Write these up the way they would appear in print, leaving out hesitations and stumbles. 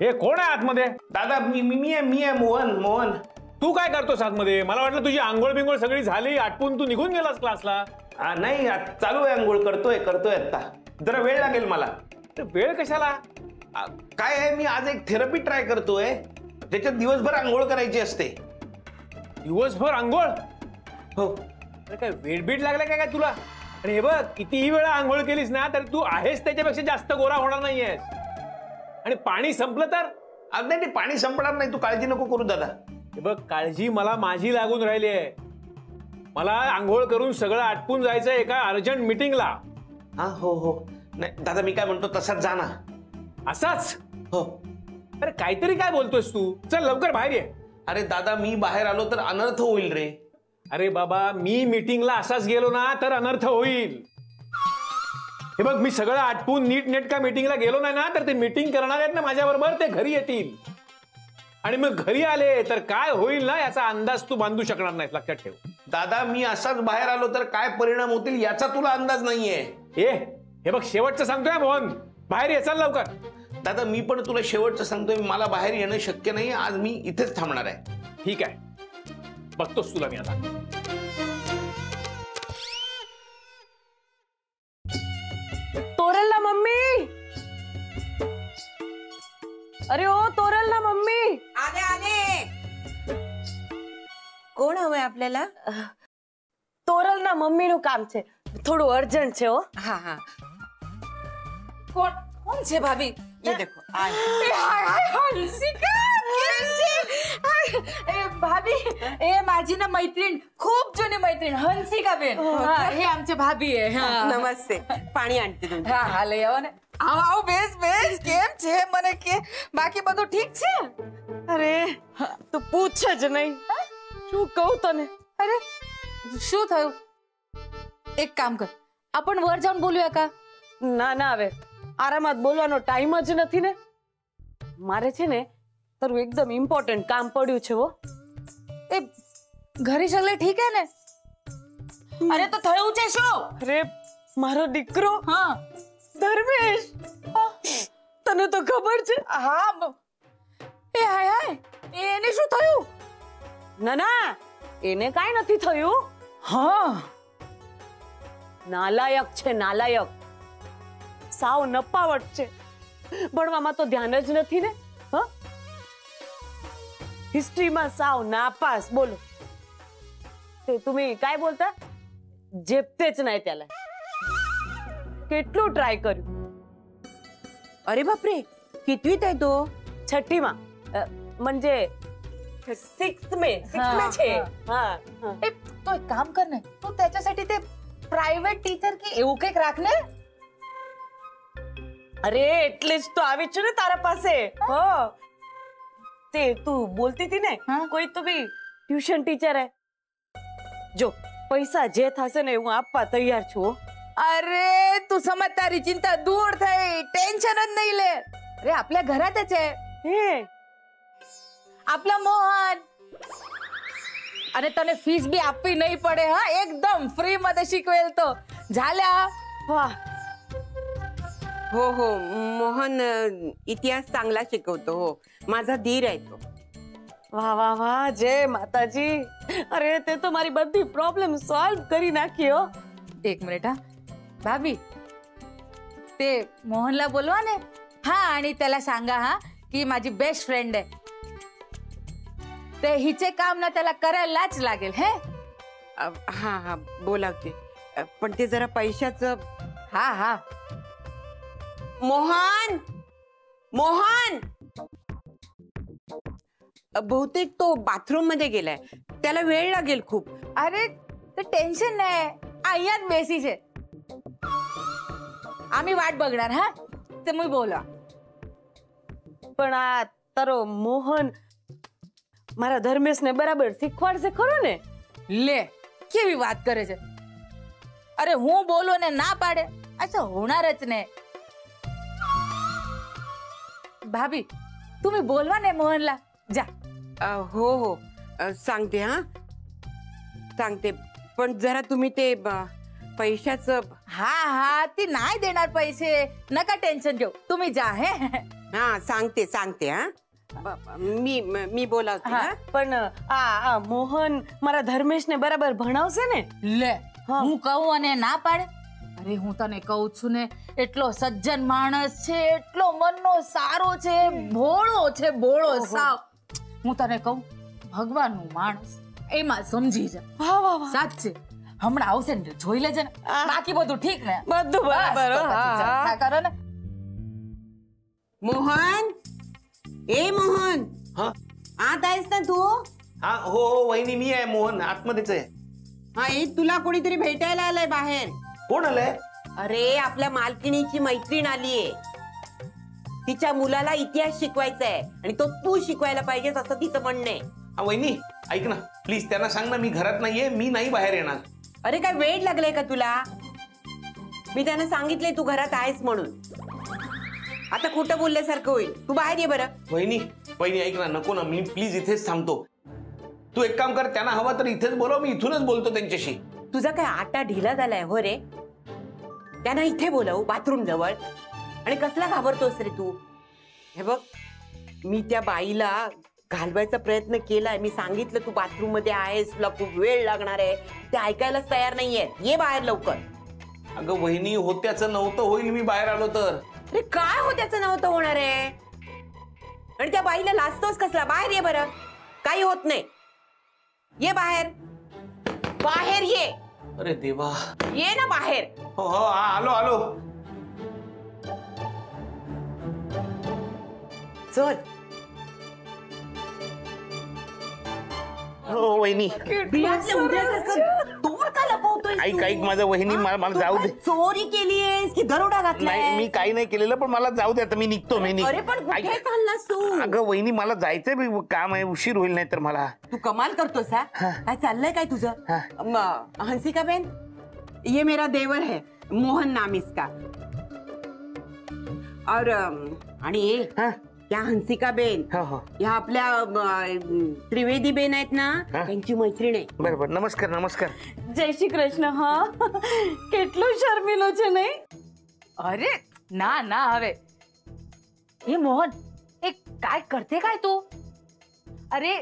हे कोण आहे आतमध्ये? दादा मी आहे मोहन. मोहन तू काय करतोस आतमध्ये? मला वाटलं तुझी आंघोळ बिंघोळ सगळी झाली, आटपून तू निघून गेलास क्लासला. नाही चालू आहे, आंघोळ करतोय आता. जरा वेळ लागेल मला. वेळ कशाला? काय आहे, मी आज एक थेरपी ट्राय करतोय, त्याच्यात दिवसभर आंघोळ करायची असते. दिवसभर आंघोळ? हो. अरे काय वेडबीड लागला काय तुला? आणि हे बघ, कितीही वेळा आंघोळ केलीस ना तरी तू आहेस त्याच्यापेक्षा जास्त गोरा होणार नाहीयेस. आणि पाणी संपलं तर? नाही पाणी संपणार नाही, तू काळजी नको करू दादा. हे बघ, काळजी मला माझी लागून राहिली आहे. मला आंघोळ करून सगळं आटपून जायचं एका अर्जंट मीटिंगला. हा हो. नाही दादा, मी काय म्हणतो तसाच जा ना. असाच? हो. अरे काहीतरी काय बोलतोस तू? चल लवकर बाहेर ये. अरे दादा, मी बाहेर आलो तर अनर्थ होईल रे. अरे बाबा, मी मीटिंगला असाच गेलो ना तर अनर्थ होईल. हे बघ, मी सगळं आटपून नीट नेटका मीटिंगला गेलो नाही ना तर ते मीटिंग करणार आहेत ना माझ्याबरोबर, ते घरी येतील. आणि मग घरी आले तर काय होईल ना याचा अंदाज तू बांधू शकणार नाही, लक्षात ठेव. दादा, मी असाच बाहेर आलो तर काय परिणाम होतील याचा तुला अंदाज नाहीये. हे बघ, शेवटचं सांगतोय मोहन, बाहेर ये, चल लवकर. दादा, मी पण तुला शेवटचं सांगतोय, मला बाहेर येणं शक्य नाही. आज मी इथेच थांबणार आहे. ठीक आहे, बघतोस तुला मी आता. तोरल ना मम्मी. अरे ओ तोरल ना मम्मी. आले. कोण हवंय आपल्याला? तोरल ना मम्मी નું કામ છે, થોડું અર્જન્ટ છે. હો हाँ. कौन से भाभी? ये देखो भाभी, ए माझी ना मैत्रीण, खूप जुनी मैत्रीण हंसिका बेन. हे आमचे भाभी आहे. नमस्ते. पाणी आणते तुमचं. હા હાલે આવો ને. આવો બેસ કેમ છે? મને કે બાકી બધું ઠીક છે? અરે તું પૂછ જ નહીં, શું કહું તને? અરે શું થયું? એક કામ કર, आपण वर जाऊन बोलूया का? ના હવે આરામમાં બોલવાનો ટાઈમ જ નથી ને. મારે છે ને તારું એકદમ ઇમ્પોર્ટન્ટ કામ પડ્યું છે. હો એ ઘરે સગલે ઠીક હે ને? અરે તો થયું છે શું? અરે મારો દીકરો હા ધર્મેશ, તને તો ખબર છે? હા. એ હાય એને શું થયું? ના એને કાઈ નથી થયું. હા, નાલાયક છે, નાલાયક. સાવ નપાવટ છે, ભણવામાં તો ધ્યાન જ નથી ને. હ, हिस्ट्रीમાં સાવ નાપાસ. બોલો ते तुम्ही काय बोलता? झेपतेच नाही त्याला. કેટલું ટ્રાય કર્યું. अरे बापरे, कितवीत आहे तो? छठीમાં, म्हणजे 6th में છે. હા. ए तो एक काम कर ना, तू त्याच्यासाठी ते प्रायव्हेट टीचर की એવું કંઈક રાખ ને. अरे એટલે જ તો આવી છું ને તારા પાસે. હો તે તું બોલતી હતી ને કોઈ તો બી ટ્યુશન ટીચર હે. જો પૈસા જે થશે ને હું આપવા તૈયાર છું. अरे तू समज, तारी चिंता दूर થઈ, ટેન્શનच નહીં લે. अरे आपल्या घरातच आहे હે आपला मोहन. અને તને ફીસ બી આપવી નહીં પડે. હા, એકદમ ફ્રી मध्ये शिकवेल तो. झाल्या. વાહ. हो मोहन इतिहास चांगला शिकवतो. हो, माझा धीर आहे तो. વાહ વાહ વાહ, જય માતાજી. અરે તે તો મારી બધી પ્રોબ્લેમ સોલ્વ કરી નાખી. હો एक मिनिट. हा भाभी, ते मोहनला बोलवा ने. हा, आणि त्याला सांगा हा की माझी बेस्ट फ्रेंड आहे. ते हिचे काम ना त्याला करायलाच लागेल. हे हा बोलावते, पण ते जरा पैशाचं. हा. मोहन बहुतेक तो बाथरूम मध्ये गेलाय, त्याला वेळ लागेल खूप. अरे ते टेन्शन नाही, आयात बेसी છે. आम्ही वाट बघणार. हा, ते मी बोला. પણ આ તારો મોહન મારા ધર્મેશને બરાબર શીખવાડશે ખરો ને? લે કેવી વાત કરે છે. અરે હું બોલો ને ના પાડે, असं होणारच नाही. भाभी तुम्ही बोलवा ने मोहनला. जा. हो सांगते. हा सांगते, पण जरा तुम्ही ते पैशाचं. हा ती नाही देणार पैसे, नका टेन्शन घेऊ. तुम्ही जा. हे हा सांगते हा मी बोलावते હા, हा. પણ આ મોહન મારા ધર્મેશને બરાબર ભણાવશે ને? લે હા. હું કહું અને ના પાડે? અરે હું તને કહું છું ને, એટલો સજ્જન માણસ છે, એટલો મનનો સારો છે, ભોળો સાવ. હું તને કહું, ભગવાનનું માણસ એમાં સમજી જા. વાહ વાહ વાહ, સાચે હમણાં આવશે ને જોઈ લેજે ને. બાકી બધું ઠીક ને? બધું બરાબર. બસ, તો પછી જલસા કરો ને. मोहन ए मोहन हा आत आहेस ना तू? हा हो वहिनी मी आहे मोहन आतमध्येच आहे. हा तुला कोणीतरी भेटायला आलंय बाहेर. कोण आलंय? अरे आपल्या मालकिणीची मैत्रीण आलीये. तिच्या मुलाला इतिहास शिकवायचा आहे आणि तो तू शिकवायला पाहिजेस असं तिचं म्हणणं आहे. हा वहिनी ऐक ना प्लीज त्यांना सांग ना मी घरात नाहीये, मी नाही बाहेर येणार. अरे काय वेळ लागलाय का तुला? मी त्यांना सांगितलंय तू घरात आहेस म्हणून. आता खोटं बोलल्यासारखं होईल. तू बाहेर ये बरं. वहिनी ऐक ना नको ना मी प्लीज इथेच थांबतो. तू एक काम कर त्यांना हवा तर इथेच बोलव, मी इथूनच बोलतो त्यांच्याशी. तुझा काय आटा ढिला झालाय हो रे? त्यांना इथे बोलव बाथरूम जवळ. आणि कसला घाबरतोस रे तू? हे बघ मी त्या बाईला घालवायचा प्रयत्न केलाय. मी सांगितलं तू बाथरूम मध्ये आहेस, तुला खूप वेळ लागणार आहे. ते ऐकायलाच तयार नाहीये. ये बाहेर लवकर. अगं वहिनी होत्याचं नव्हतं होईल मी बाहेर आलो तर. अरे काय हो त्याचं नव्हतं होणार आहे? आणि त्या बाईला लाजतोस कसला? बाहेर ये बरं. काही होत नाही. ये बाहेर. बाहेर ये. अरे देवा. ये ना बाहेर. हो हा आलो. चल. हो वहिनी बियातल्या उद्यासारखं तोंड का लपवतोय? ऐक माझं वहिनी मला जाऊ दे. चोरी केलीयस की दरोडा घातलाय? नाही मी काही नाही केलेलं पण मला जाऊ दे आता मी निघतो. अरे पण कुठे चाललास तू? अगं वहिनी मला जायचंय काम आहे, उशीर होईल नाही तर मला. तू कमाल करतोस हा? काय चाललंय काय तुझं? हंसिका बेन ये मेरा देवर है मोहन नाम इसका. और आणि ये त्या हंसिका बेन या आपल्या त्रिवेदी बेन आहेत ना त्यांची मैत्रीण आहे. बरोबर. नमस्कार. જય શ્રી કૃષ્ણ. હા, કેટલો શર્મિલો છે નહીં? अरे ना हवे. हे मोहन एक काय करते काय तू? अरे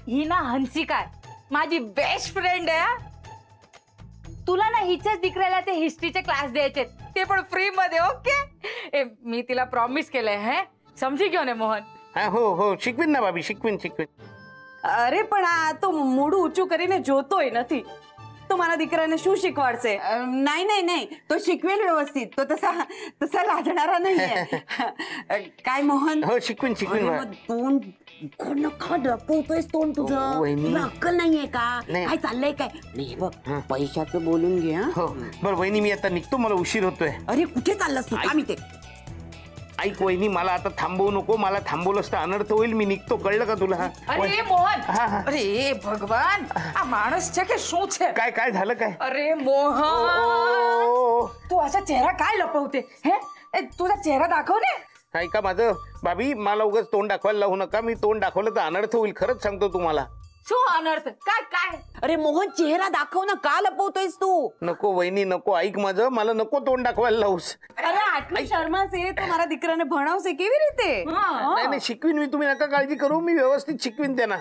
ही ना हंसिका आहे, माझी बेस्ट फ्रेंड आहे हा. तुला ना हिच्याच दिकऱ्याला ते हिस्ट्रीचे क्लास द्यायचे, ते पण फ्री मध्ये. ओके मी तिला प्रॉमिस केलंय. हे समजी गयो ने मोहन? हो शिकवीन ना भाभी, शिकवीन. અરે પણ આ તો મોઢું ઊંચું કરીને જોતોય નથી. તો મારા દીકરાને શું શીખવાડશે? नाही तो शिकवेल व्यवस्थित. तो तसा लाजणारा नाहीये. काय मोहन? हो शिकवीन. तोंड का लपवतोयस तोंड तुझं? वहिनी. तुला अक्कल नाहीये का? नाही. काय चाललंय काय? नाही बघ पैशाचं बोलून घे. हो बरं वहिनी मी आता निघतो, मला उशीर होतोय. अरे कुठे चाललास तू? आम्ही ते ऐक वहिनी मला आता थांबवू नको, मला थांबवलंस तर अनर्थ होईल. मी निघतो, कळलं का तुला? अरे मोहन. હા. अरे भगवान આ માણસ છે કે શું છે? काय झालं काय? अरे मोहन तू असा चेहरा काय लपवते? हे तुझा चेहरा दाखव ने. ऐका माझं भाभी, मला उगाच तोंड दाखवायला लावू नका. मी तोंड दाखवलं तर अनर्थ होईल, खरंच सांगतो तुम्हाला. શું अनर्थ? काय? अरे मोहन चेहरा दाखव ना. का लपवतोयस तू? नको वहिनी नको. ऐक माझं, मला नको तोंड दाखवायला लावूस. અરે આટલું શર્માશે તો મારા દીકરાને ભણાવશે કેવી રીતે? नाही शिकवीन मी, तुम्ही नका काळजी करू, मी व्यवस्थित शिकवीन त्यांना.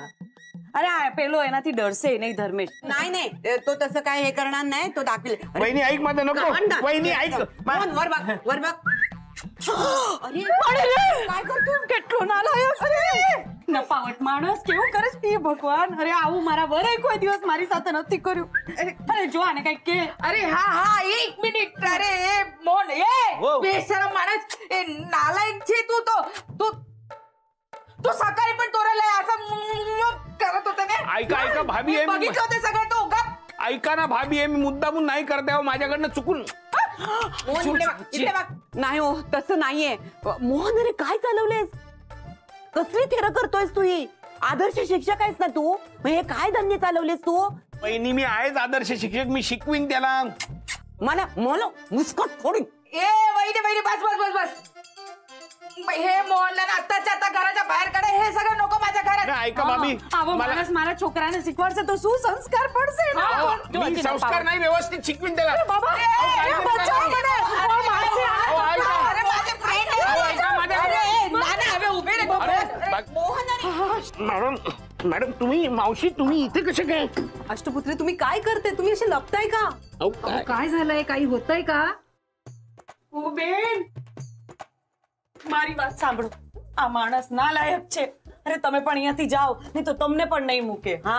અરે આ પેલો એનાથી ડરશે નહીં ધર્મેશ. नाही तो तसं काय हे करणार नाही. तो दाखवेल. वहिनी ऐक माझं नको. वहिनी ऐक. मोहन वर बघ. अरे काय કરતો? કેટલો નાલાયક છે! નપાવટ માણસ કેવું કરે છે? હે ભગવાન, અરે આવું મારા વરે કોઈ દિવસ મારી સાથે નથી કર્યું. અરે જો આને કઈક કે. अरे हा 1 मिनिट. अरे मोहन हो. बेशरम माणस, नालायक छे तू सकाळी पण तोराला असं करत होता ने. ऐका भाभी, मी बघितलं होतं सगळं. तू गप. ऐका ना भाभी, मी मुद्दामून नाही करते हो, माझ्याकडनं चुकून. मोहन इकडे बघ. नाही हो तसं नाहीये. मोहन अरे काय चालवलेस? कसली थेरं करतोयस तू? ही आदर्श शिक्षक आहेस ना तू? मग हे काय धंदे चालवलेस तू? वहिनी मी आहेच आदर्श शिक्षक, मी शिकवीन त्याला. मला मुस्कट फोडून. वहिनी बस. हे मोहनला ना आत्ताच्या आता घराच्या बाहेर काढा. हे सगळं नको माझ्या घरात. ऐका भाभी, આવો માણસ મારા છોકરાને શીખવાડશે તો શું સંસ્કાર પડશે ને? मी संस्कार नाही व्यवस्थित शिकवीन त्याला. બાબા, બચાવ મને. अरे माझे फ्रेंड ऐका माझ्या. अरे मॅडम तुम्ही मावशी तुम्ही इथे कसे काय? अष्टपुत्री तुम्ही काय करते? तुम्ही असे लपताय का? अहो काय काय झालंय? काही होतंय का? ओ बेन મારી વાત સાંભળો આ માણસ નાલાયક છે અરે તમે પણ અહીંયાથી જાઓ નહીં તો તમને પણ નહીં મૂકે હા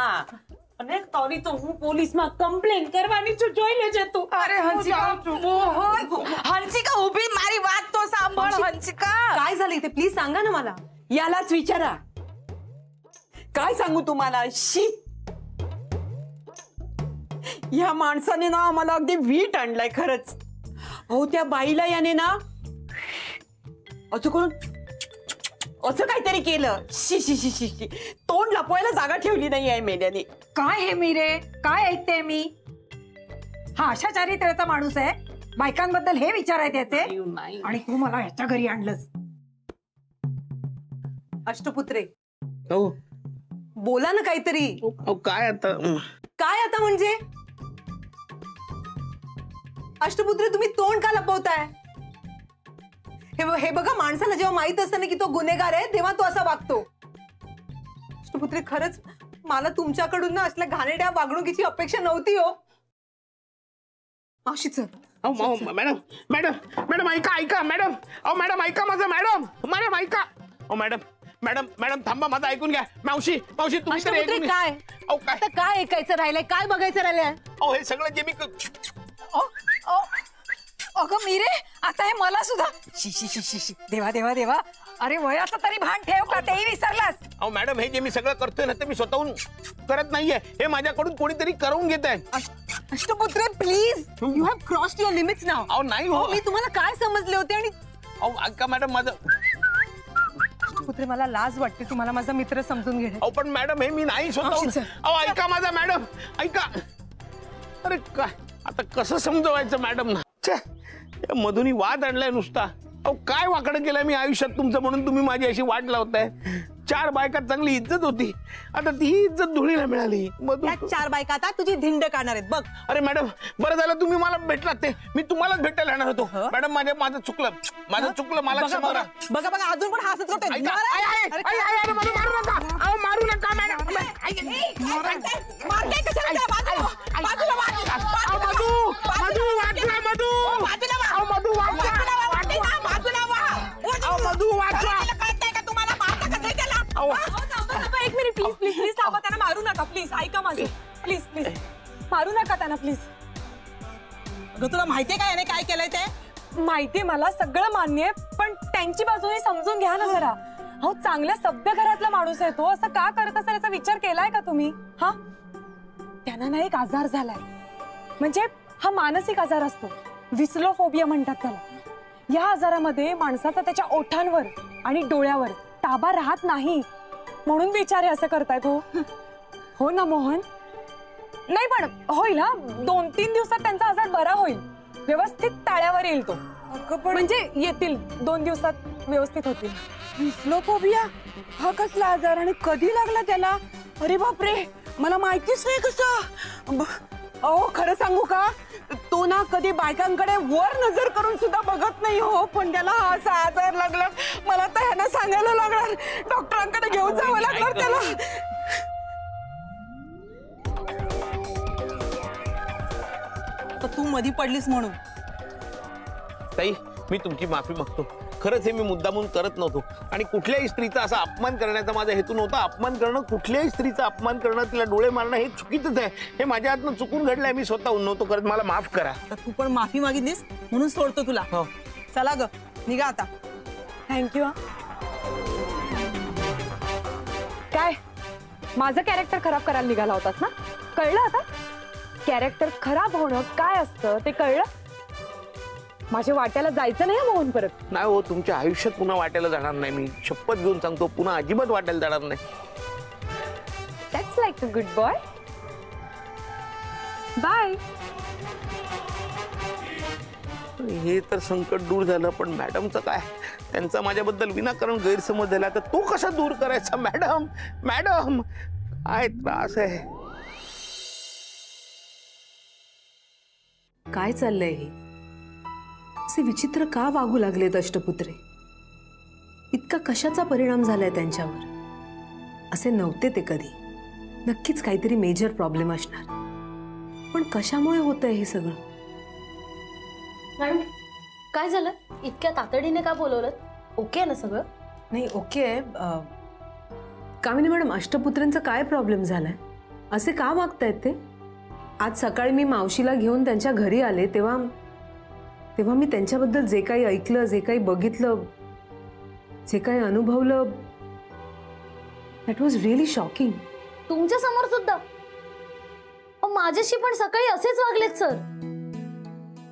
અને તોરી તો હું પોલીસમાં કમ્પ્લેન કરવાની છું જોઈ લેજે તું अरे हंसिका मोहन हंसिका उभी मारी बात तो सांभाळ हंसिका काय झालं इथे प्लीज सांगा ना मला यालाच विचारा. काय सांगू तुम्हाला? शी, या माणसाने ना आम्हाला अगदी वीट आणलाय खरंच. अहो त्या बाईला याने ना असं करून असं काहीतरी केलं. शी शी शी शी शी, तोंड लपवायला जागा ठेवली नाही आहे मेल्याने. काय हे मी रे काय ऐकते मी हा अशा चारित्र्याचा माणूस आहे बायकांबद्दल हे विचार आहे त्याचे आणि तू मला ह्याच्या घरी आणलंस. अष्टपुत्रे हो बोला ना काहीतरी. अहो काय आता काय आता म्हणजे अष्टपुत्रे तुम्ही तोंड का लपवताय? हे बघा माणसाला जेव्हा माहित असतं ना की तो गुन्हेगार आहे तेव्हा तो असा वागतो. अष्टपुत्रे खरंच मला तुमच्याकडून ना असल्या घाणेरड्या वागणुकीची अपेक्षा नव्हती हो. मावशी चल. अहो मॅडम मॅडम मॅडम ऐका ऐका मॅडम. अहो मॅडम ऐका माझं मॅडम मॅडम ऐका. अहो मॅडम मॅडम मॅडम थांबा माझं ऐकून घ्या. मावशी मावशी तुम्ही तरी ऐकून घ्या. काय अहो काय आता काय ऐकायचं राहिलंय? काय बघायचं राहिलंय? अहो हे सगळं जे मी अगं मी रे आता हे मला सुद्धा शी शी शी शी शी. देवा देवा देवा अरे वयाचं तरी भान ठेव का तेही विसरलास. अहो मॅडम हे जे मी सगळं करतोय ना ते मी स्वतःहून करत नाहीये. हे माझ्याकडून कोणीतरी करून घेत आहे. Ashtaputre please you have crossed your limits नाव. अहो नाही हो. मी तुम्हाला काय समजले होते? आणि अहो ऐका मॅडम माझं. अष्टपुत्रे मला लाज वाटते तुम्हाला माझा मित्र समजून घेणे. अहो पण मॅडम हे मी नाही स्वतःहून. अहो ऐका माझा मॅडम ऐका. अरे काय आता कसं समजवायचं मॅडम ना. या मधुनी वाद आणलाय नुसता. अहो काय वाकडं केलंय मी आयुष्यात तुमचं म्हणून तुम्ही माझी अशी वाट लावताय. 4 बायकात चांगली इज्जत होती आता ती इज्जत धुळीला मिळाली. त्या 4 बायका आता तुझी धिंड काढणार आहेत बघ. अरे मॅडम बरं झालं तुम्ही मला भेटलात. ते मी तुम्हालाच भेटायला येणार होतो. मॅडम माझं चुकलं मला क्षमा करा. बघा बघा अजून पण हसत होते. ऐका, अरे मला मारू नका. अहो मारू नका मॅडम. एक मिनिट प्लीज प्लीज प्लीज थांबा. त्यांना मारू नका प्लीज. ऐका माझं प्लीज प्लीज मारू नका त्यांना प्लीज. अगं तुला माहितीये का याने काय केलंय ते? माहितीये मला सगळं मान्य आहे पण त्यांची बाजूने समजून घ्या ना जरा. हो चांगल्या सभ्य घरातला माणूस आहे तो. असं का करत असेल याचा विचार केलाय का तुम्ही? हा त्यांना ना एक आजार झालाय म्हणजे हा मानसिक आजार असतो. विस्लोफोबिया म्हणतात त्याला. या आजारामध्ये माणसाचा त्याच्या ओठांवर आणि डोळ्यावर ताबा राहत नाही म्हणून बिचारे असं करतायत. हो ना मोहन? नाही पण होईल हा. 2-3 दिवसात त्यांचा आजार बरा होईल. व्यवस्थित ताळ्यावर येईल तो. म्हणजे येतील 2 दिवसात व्यवस्थित होतील. विस्लोफोबिया हा कसला आजार आणि कधी लागला त्याला? अरे बापरे मला माहितीच नाही कसं. अहो खरं सांगू का तो ना कधी बायकांकडे वर नजर करून सुद्धा बघत नाही हो. पण त्याला हा असा आजार लागला. मला तर ह्यानं सांगायला लागणार. डॉक्टरांकडे घेऊन जावं लागणार त्याला. तू मधी पडलीस म्हणून. ताई मी तुमची माफी मागतो. खरंच हे मी मुद्दामून करत नव्हतो आणि कुठल्याही स्त्रीचा असा अपमान करण्याचा माझा हेतू नव्हता. अपमान करणं कुठल्याही स्त्रीचा अपमान करणं तिला डोळे मारणं हे चुकीचंच आहे. हे माझ्या हातनं चुकून घडलंय. मी स्वतःहून नव्हतो करत. मला माफ करा. तू पण माफी मागितलीस म्हणून सोडतो तुला. हो चला ग निघा आता. थँक्यू. काय माझं कॅरेक्टर खराब करायला निघाला होतास ना? कळलं आता? कॅरेक्टर खराब होणं काय असतं ते कळलं? माझ्या वाट्याला जायचं नाही मोहन परत. नाही हो तुमच्या आयुष्यात पुन्हा वाटायला जाणार नाही. मी शपथ घेऊन सांगतो पुन्हा अजिबात वाटायला जाणार नाही. That's like a good boy. Bye. हे तर संकट दूर झालं पण मॅडमचं काय? त्यांचा माझ्याबद्दल विनाकारण गैरसमज झाला तर तो कसा दूर करायचा? मॅडम मॅडम काय त्रास आहे. काय चाललंय हे? असे विचित्र का वागू लागलेत अष्टपुत्रे? इतका कशाचा परिणाम झालाय त्यांच्यावर? असे नव्हते ते कधी. नक्कीच काहीतरी मेजर प्रॉब्लेम असणार. पण कशामुळे होतंय हे सगळं? मॅडम काय झालं? इतक्या तातडीने का बोलवलं? ओके ना सगळं? नाही ओके आहे. कामिनी मॅडम, अष्टपुत्रांचा काय प्रॉब्लेम झालाय? असे का वागतायत ते? आज सकाळी मी मावशीला घेऊन त्यांच्या घरी आले तेव्हा मी त्यांच्याबद्दल जे काही ऐकलं, जे काही बघितलं, जे काही अनुभवलं, दॅट वॉज रिअली शॉकिंग. तुमच्या समोर सुद्धा? माझ्याशी पण सकाळी असेच वागलेत सर.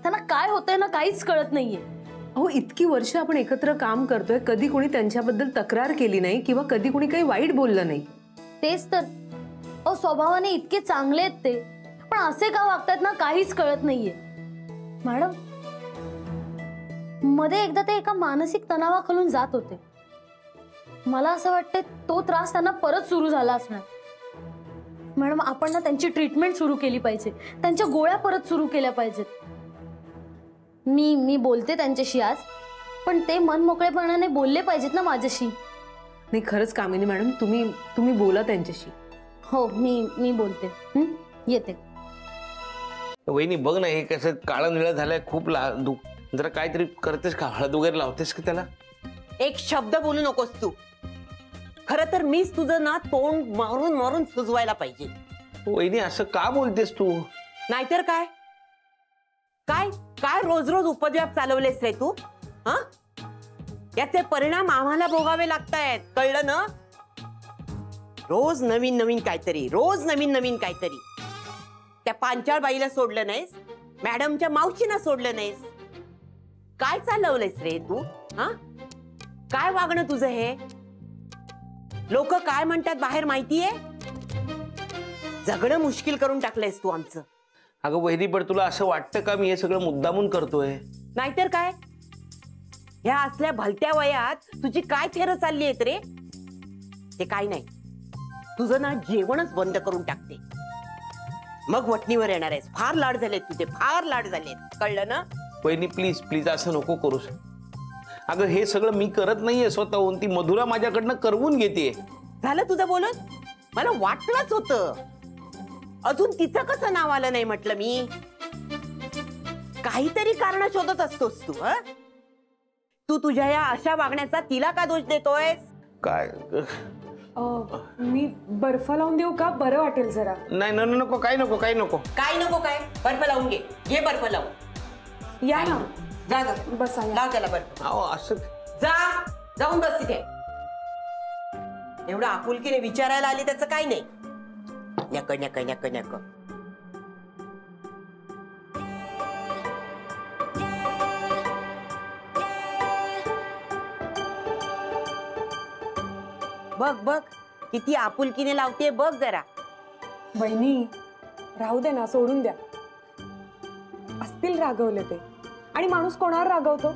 त्यांना काय होतंय ना काहीच कळत नाहीये. अहो, इतकी वर्ष आपण एकत्र काम करतोय, कधी कोणी त्यांच्याबद्दल तक्रार केली नाही किंवा कधी कोणी काही वाईट बोललं नाही. तेच तर. स्वभावाने इतके चांगले आहेत ते, पण असे का वागतात ना काहीच कळत नाहीये. मॅडम मध्ये एकदा ते एका मानसिक तणावाखालून जात होते. मला असं वाटतंय तो त्रास त्यांना परत सुरू झाला असणार. मॅडम आपण ना त्यांची ट्रीटमेंट सुरू केली पाहिजे, त्यांच्या गोळ्या परत सुरू केल्या पाहिजेत. मी बोलते त्यांच्याशी आज, पण ते मन मोकळेपणाने बोलले पाहिजेत ना माझ्याशी. नाही खरंच कामिनी मॅडम, तुम्ही बोला त्यांच्याशी. हो मी बोलते. येते. वहिनी बघ ना, हे कसं काळं निळं झालंय, खूप जरा काहीतरी करतेस का? हळद वगैरे लावतेस का त्याला? एक शब्द बोलू नकोस तू. खरं तर मीच तुझं ना तोंड मारून मारून सुजवायला पाहिजे. वहिनी असं का बोलतेस तू? नाहीतर काय काय काय रोज रोज उपद्व्याप चालवलेस रे तू? हा, याचे परिणाम आम्हाला भोगावे लागतायत, कळलं ना? रोज नवीन नवीन काहीतरी, रोज नवीन नवीन काहीतरी. त्या पांचाळ बाईला सोडलं नाहीस, मॅडमच्या मावशीना सोडलं नाहीस. काय चालवलंयस रे तू? हा, काय वागणं तुझं हे? लोक काय म्हणतात बाहेर माहितीये? जगणं मुश्किल करून टाकलंयस तू आमचं. अगं वहिनी, पण तुला असं वाटतं का मी हे सगळं मुद्दामून करतोय? नाहीतर काय. ह्या असल्या भलत्या वयात तुझी काय थेर चालली आहेत रे? ते काय नाही, तुझं ना जेवणच बंद करून टाकते, मग वटणीवर येणार आहेस. फार लाड झालेत तुझे, फार लाड झालेत, कळलं ना? वहिनी प्लीज प्लीज असं नको करूस. अगं हे सगळं मी करत नाहीये स्वतःहून, ती मधुरा माझ्याकडनं करवून घेते. झालं तुझं बोलून? मला वाटलंच होतं. अजून तिचं कसं नाव आलं नाही म्हटलं मी. काहीतरी कारण शोधत असतोस तू. तू तुझ्या या अशा वागण्याचा तिला का दोष देतोय? काय? मी बर्फ लावून देऊ का? बरं वाटेल जरा. नाही नको, काही नको, काही नको. काय नको? काय बर्फ लावून घे बर्फ लावून. या ना, जा बसा. लाव त्याला बर्फ. अहो असं जाऊन बस तिथे. एवढं आपुलकीने विचारायला आली त्याचं काय नाही. नक नक नक नक. बघ किती आपुलकीने लावते बघ जरा. बहिणी राहू दे ना, सोडून द्या. असतील रागवले ते. आणि माणूस कोणावर रागवतो?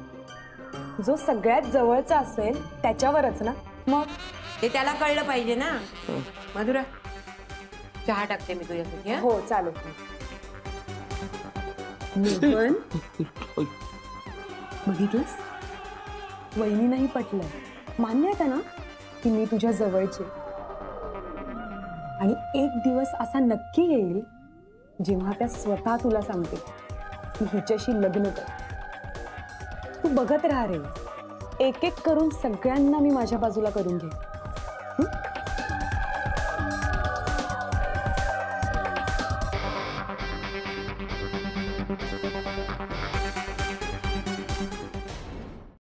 जो सगळ्यात जवळचा असेल त्याच्यावरच ना. मग ते त्याला कळलं पाहिजे ना. मधुरा, चहा टाकते मी तुझ्यासाठी. हो चालेल. मोहन, बघितलंस? वहिनी नाही पटलंय. मान्य आहे ना की मी तुझ्या जवळची. आणि एक दिवस असा नक्की येईल जेव्हा त्या स्वतः तुला सांगते की हिच्याशी लग्न कर. तू बघत राहा रे. एक एक करून सगळ्यांना मी माझ्या बाजूला करून घे.